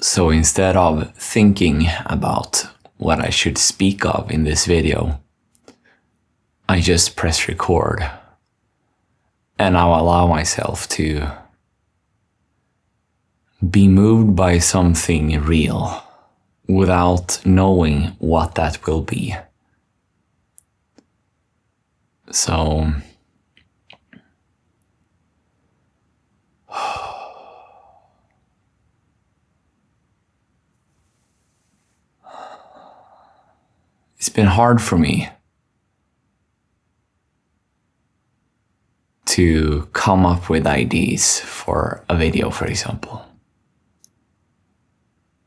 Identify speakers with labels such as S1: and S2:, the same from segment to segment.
S1: So instead of thinking about what I should speak of in this video, I just press record and I'll allow myself to be moved by something real without knowing what that will be. So it's been hard for me to come up with ideas for a video, for example.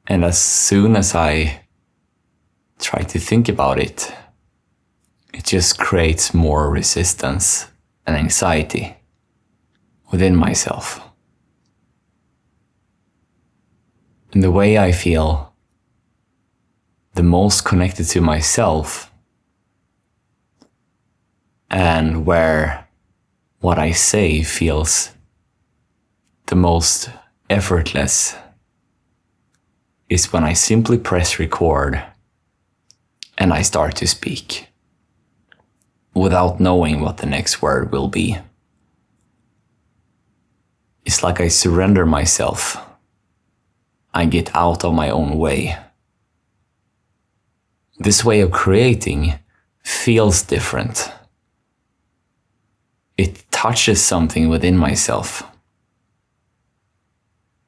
S1: And as soon as I try to think about it, it just creates more resistance and anxiety within myself. And the way I feel the most connected to myself, and where what I say feels the most effortless, is when I simply press record and I start to speak without knowing what the next word will be. It's like I surrender myself. I get out of my own way. This way of creating feels different. It touches something within myself,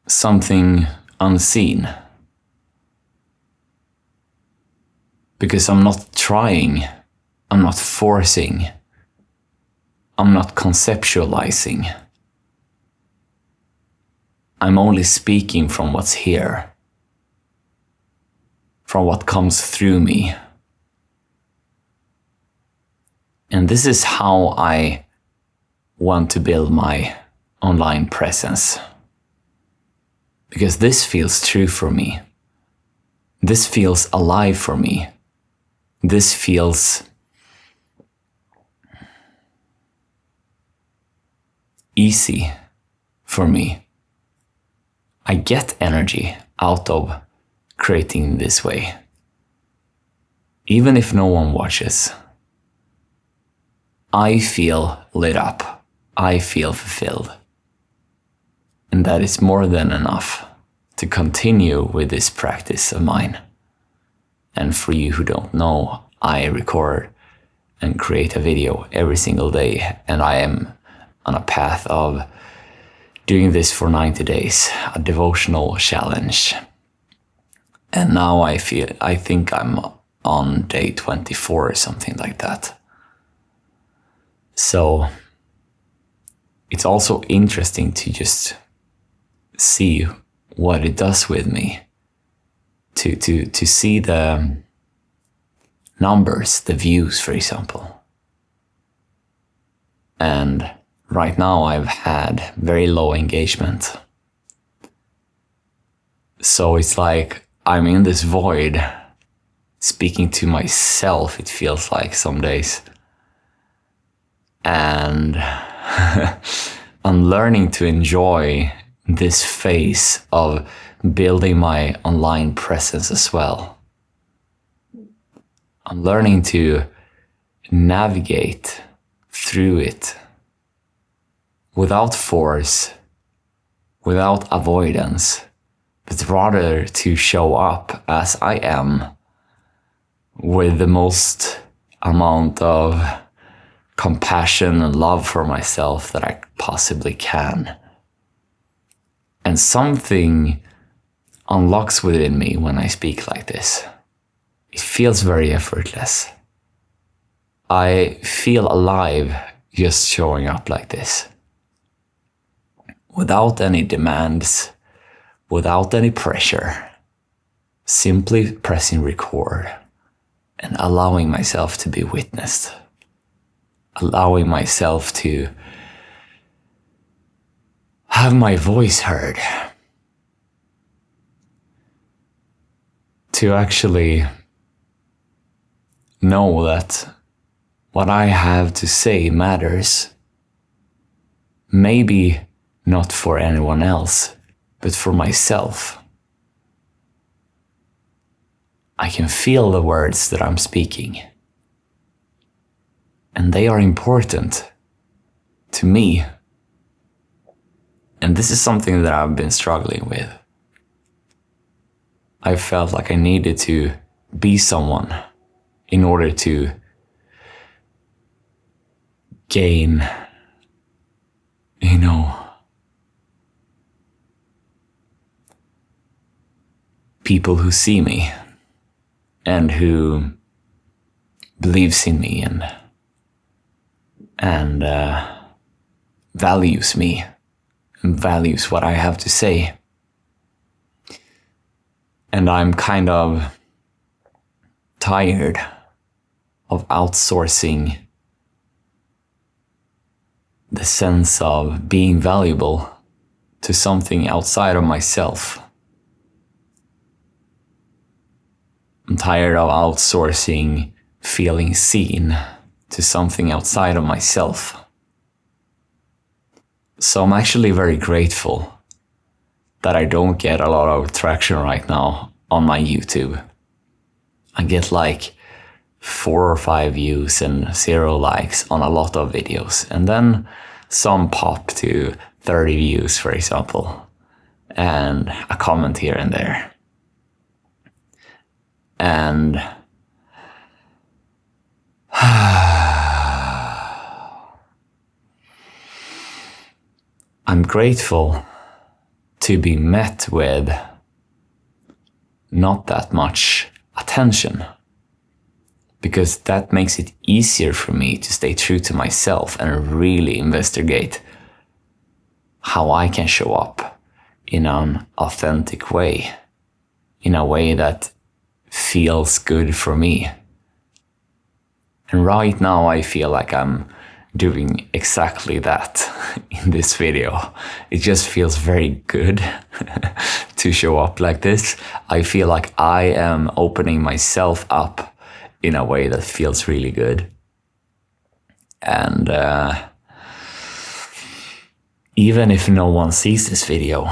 S1: something unseen. Because I'm not trying, I'm not forcing, I'm not conceptualizing. I'm only speaking from what's here, from what comes through me. And this is how I want to build my online presence. Because this feels true for me. This feels alive for me. This feels easy for me. I get energy out of creating this way. Even if no one watches, I feel lit up. I feel fulfilled. And that is more than enough to continue with this practice of mine. And for you who don't know, I record and create a video every single day, and I am on a path of doing this for 90 days, a devotional challenge. And now I think I'm on day 24 or something like that. So it's also interesting to just see what it does with me. To see the numbers, the views, for example. And right now I've had very low engagement. So it's like I'm in this void, speaking to myself, it feels like some days. And I'm learning to enjoy this phase of building my online presence as well. I'm learning to navigate through it without force, without avoidance, but rather to show up as I am with the most amount of compassion and love for myself that I possibly can. And something unlocks within me when I speak like this. It feels very effortless. I feel alive just showing up like this. Without any demands, without any pressure. Simply pressing record and allowing myself to be witnessed. Allowing myself to have my voice heard. To actually know that what I have to say matters. Maybe not for anyone else, but for myself. I can feel the words that I'm speaking. And they are important to me. And this is something that I've been struggling with. I felt like I needed to be someone in order to gain, people who see me and who believes in me and values me and values what I have to say. And I'm kind of tired of outsourcing the sense of being valuable to something outside of myself. I'm tired of outsourcing feeling seen to something outside of myself. So I'm actually very grateful that I don't get a lot of traction right now on my YouTube. I get like 4 or 5 views and 0 likes on a lot of videos. And then some pop to 30 views, for example, and a comment here and there. And I'm grateful to be met with not that much attention, because that makes it easier for me to stay true to myself and really investigate how I can show up in an authentic way, in a way that feels good for me. And right now I feel like I'm doing exactly that in this video. It just feels very good to show up like this. I feel like I am opening myself up in a way that feels really good. And even if no one sees this video,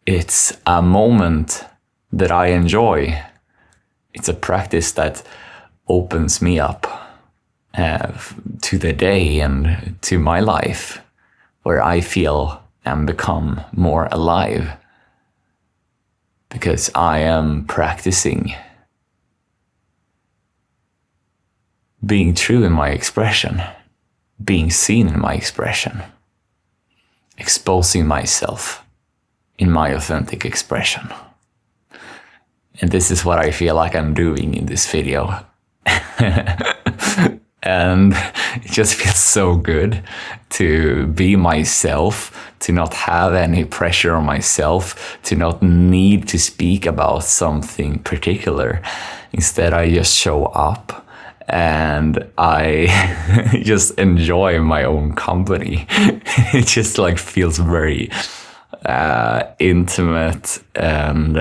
S1: it's a moment that I enjoy. It's a practice that opens me up to the day and to my life, where I feel and become more alive, because I am practicing being true in my expression, being seen in my expression, exposing myself in my authentic expression. And this is what I feel like I'm doing in this video. And it just feels so good to be myself, to not have any pressure on myself, to not need to speak about something particular. Instead, I just show up and I just enjoy my own company. It just like feels very intimate and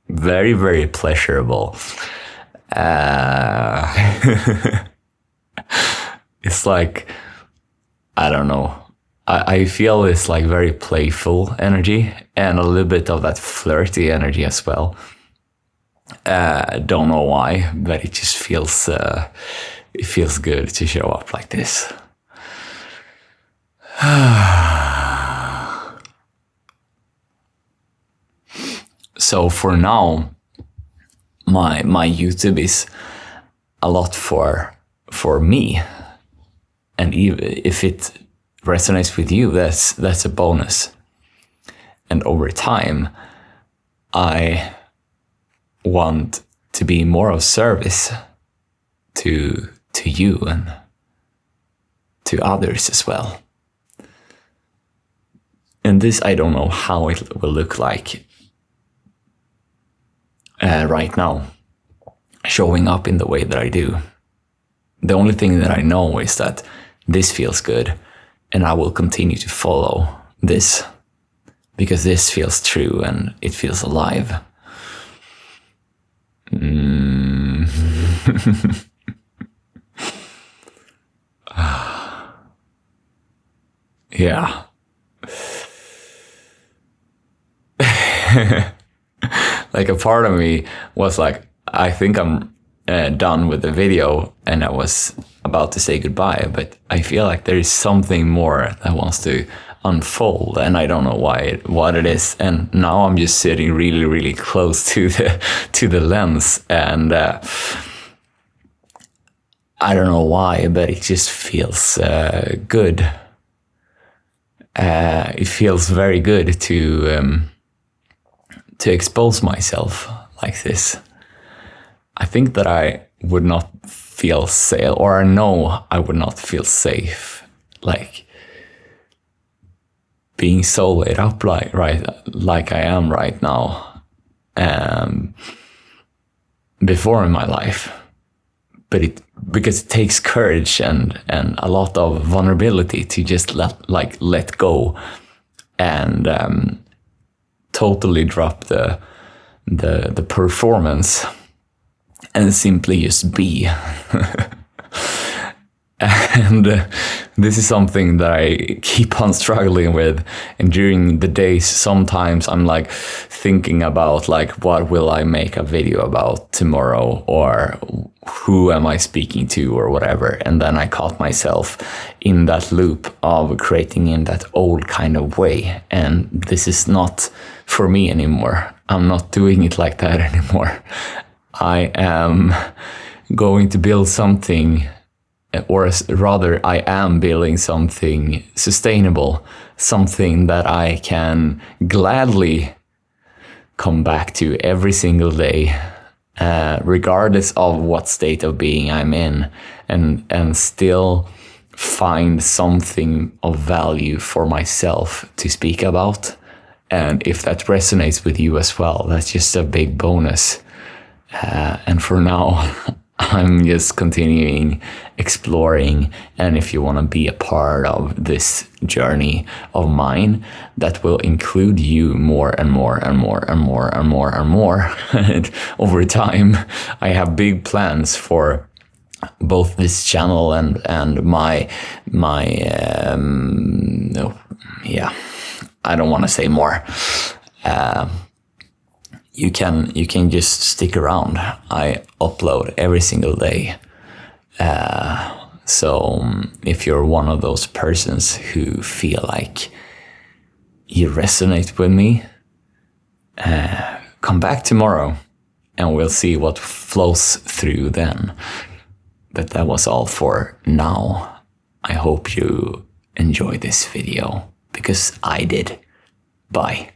S1: very, very pleasurable. It's like, I don't know. I feel it's like very playful energy and a little bit of that flirty energy as well. Don't know why, but it just feels it feels good to show up like this. So for now, my YouTube is a lot for me, and even if it resonates with you, that's a bonus. And over time, I want to be more of service to you and to others as well. And this, I don't know how it will look like right now, showing up in the way that I do. The only thing that I know is that this feels good, and I will continue to follow this because this feels true and it feels alive. Yeah. like a part of me was like, I think I'm done with the video, and I was about to say goodbye, but I feel like there is something more that wants to unfold, and I don't know what it is. And now I'm just sitting really, really close to the lens, and I don't know why, but it just feels good. It feels very good to expose myself like this. I think that I would not feel safe, or I know I would not feel safe, like being so lit up like I am right now, before in my life. But because it takes courage and a lot of vulnerability to just let go and totally drop the performance and simply just be. And this is something that I keep on struggling with. And during the days, sometimes I'm like thinking about like, what will I make a video about tomorrow, or who am I speaking to, or whatever. And then I caught myself in that loop of creating in that old kind of way. And this is not for me anymore. I'm not doing it like that anymore. I am going to build something, or rather I am building something sustainable, something that I can gladly come back to every single day, regardless of what state of being I'm in, and still find something of value for myself to speak about. And if that resonates with you as well, that's just a big bonus. And for now, I'm just continuing exploring. And if you want to be a part of this journey of mine, that will include you more and more and more and more and more and more. And over time, I have big plans for both this channel and my I don't want to say more. You can just stick around. I upload every single day. So if you're one of those persons who feel like you resonate with me, come back tomorrow and we'll see what flows through then. But that was all for now. I hope you enjoyed this video, because I did. Bye.